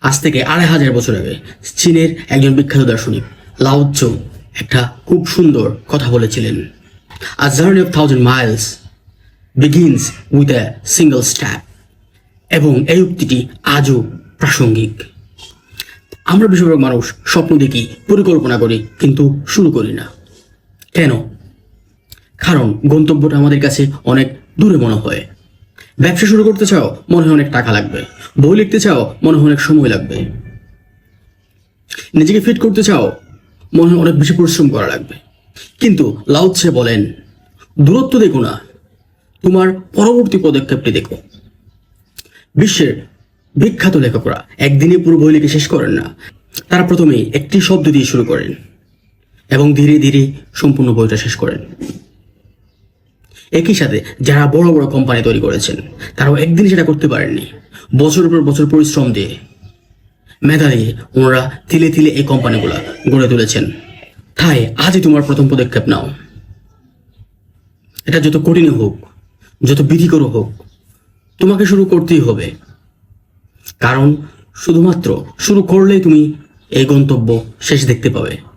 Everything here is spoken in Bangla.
আজ থেকে 2500 বছর আগে চীনের একজন বিখ্যাত দার্শনিক লাও ৎসু একটা খুব সুন্দর কথা বলেছিলেন। আ journey of 1000 Miles begins with a single step. এবং এই উক্তিটি আজও প্রাসঙ্গিক। আমরা বেশিরভাগ মানুষ স্বপ্ন দেখি, পরিকল্পনা করি, কিন্তু শুরু করি না। কেন? কারণ গন্তব্যটা আমাদের কাছে অনেক দূরে মনে হয়। ব্যবসা শুরু করতে চাও, মনে হয় অনেক টাকা লাগবে। বই লিখতে চাও, মনে হয় অনেক সময় লাগবে। নিজেকে ফিট করতে চাও, মনে হয় অনেক বেশি পরিশ্রম করা লাগবে। কিন্তু লাও ৎসে বলেন, দূরত্ব দেখো না, তোমার পরবর্তী পদক্ষেপটি দেখো। বিশ্বের বিখ্যাত লেখকরা একদিনে পুরো বই লিখে শেষ করেন না। তারা প্রথমে একটি শব্দ দিয়ে শুরু করেন এবং ধীরে ধীরে সম্পূর্ণ বইটা শেষ করেন। একই সাথে যারা বড় বড় কোম্পানি তৈরি করেছেন, তারাও একদিনে সেটা করতে পারেননি। বছরের পর বছর পরিশ্রম দিয়ে, মেধা দিয়ে ওনারা তিলে তিলে এই কোম্পানিগুলো গড়ে তুলেছেন। তাই আজই তোমার প্রথম পদক্ষেপ নাও। এটা যত কঠিন হোক, যত বিধিকর হোক, তোমাকে শুরু করতেই হবে। কারণ শুধুমাত্র শুরু করলেই তুমি এই গন্তব্য শেষ দেখতে পাবে।